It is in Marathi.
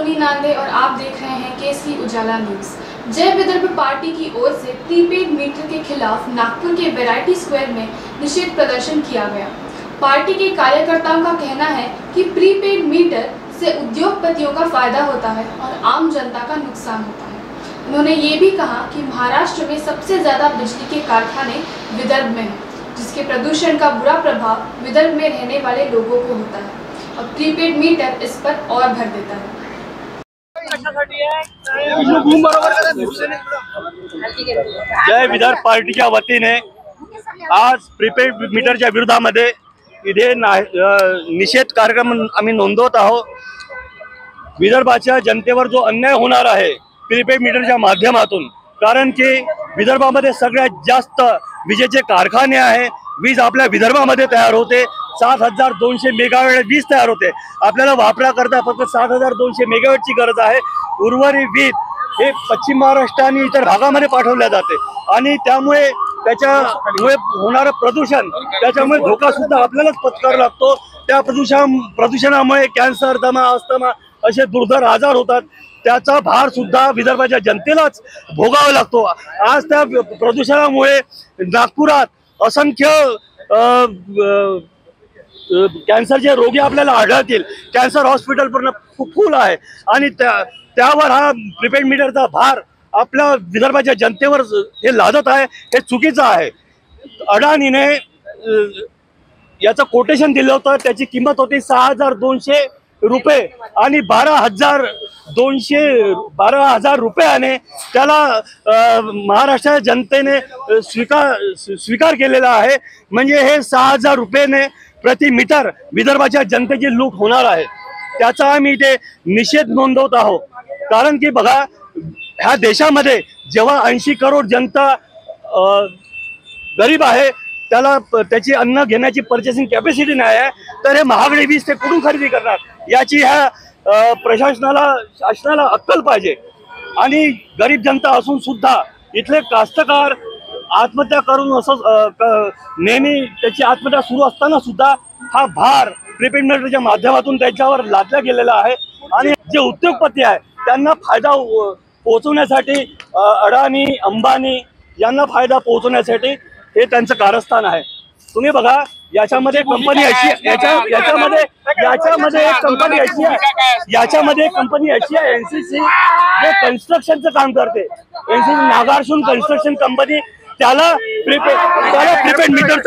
अवनी नांदे और आप देख रहे हैं केसरी उजाला न्यूज। जय विदर्भ पार्टी की ओर से प्रीपेड मीटर के खिलाफ नागपुर के वैरायटी स्क्वायर में निषेध प्रदर्शन किया गया। पार्टी के कार्यकर्ताओं का कहना है कि प्रीपेड मीटर से उद्योगपतियों का फायदा होता है और आम जनता का नुकसान होता है। उन्होंने ये भी कहा कि महाराष्ट्र में सबसे ज्यादा बिजली के कारखाने विदर्भ में हैं, जिसके प्रदूषण का बुरा प्रभाव विदर्भ में रहने वाले लोगों को होता है और प्रीपेड मीटर इस पर और भर देता है। जय विदर्भ पार्टीच्या वतीने आज प्रीपेड मीटरच्या विरोधामध्ये इथे निषेध कार्यक्रम आम्ही नोंदवत आहोत। विदर्भाच्या जनतेवर जो अन्याय होणार आहे प्रीपेड मीटरच्या माध्यमातून, कारण की विदर्भामध्ये सगळ्यात जास्त विजेचे कारखाने आहे। वीज आपल्या विदर्भामध्ये तयार होते। 7200 मेगावॅट वीज तयार होते। आपल्याला वापराकरता फक्त 7200 मेगावॅटची गरज आहे। उर्वरित वीज हे पश्चिम महाराष्ट्र आणि इतर भागामध्ये पाठवल्या जाते आणि त्यामुळे त्याच्यामुळे होणारं प्रदूषण, त्याच्यामुळे धोका सुद्धा आपल्यालाच पत्करावा लागतो। त्या प्रदूषणामुळे कॅन्सर, दमा, अस्थमा असे दुर्धर आजार होतात। त्याचा भार सुद्धा विदर्भाच्या जनतेलाच भोगावा लागतो। आज त्या प्रदूषणामुळे नागपुरात असंख्य कॅन्सरचे रोगी आपल्याला आढळतील। कॅन्सर हॉस्पिटल पूर्ण फुल आहे आणि त्यावर हा प्रीपेड मीटरचा भार आपल्या विदर्भाच्या जनतेवर हे लादत आहे। हे चुकीचं आहे। अडाणीने याचं कोटेशन दिलं होतं, त्याची किंमत होती 6200 रुपये आणि 12,000 रुपयाने त्याला महाराष्ट्र जनतेने स्वीकार केलेला आहे। म्हणजे हे 6000 रुपयाने प्रति मीटर विदर्भाच्या जनतेची लूट होणार आहे। त्याचा आम्ही इथे निषेध नोंदवत आहोत। कारण की बघा, ह्या देशामध्ये जेव्हा 80 करोड जनता गरीब आहे, त्याला त्याची अन्न घेण्याची पर्चेसिंग कॅपॅसिटी नाही आहे, तर हे महागडी वीज ते कुठून खरेदी करणार याची ह्या शासनाला अक्कल पाहिजे। आणि गरीब जनता असून सुद्धा इथले कास्तकार आत्महत्या करून असं नेहमी त्याची आत्महत्या सुरू असताना सुद्धा हा भार प्रीपेड मीटरच्या माध्यमातून त्याच्यावर लादला गेलेला आहे। आणि जे उद्योगपती आहे त्यांना फायदा पोहोचवण्यासाठी अडाणी, अंबानी यांना फायदा पोहोचवण्यासाठी हे त्यांचं कारस्थान आहे। तुम्ही बघा, याच्यामध्ये कंपनी अशी याच्यामध्ये एक कंपनी अशी आहे एनसीसी, जे कन्स्ट्रक्शनचं काम करते। एनसीसी नागार्जुन कन्स्ट्रक्शन कंपनी, त्याला प्रीपेड मीटर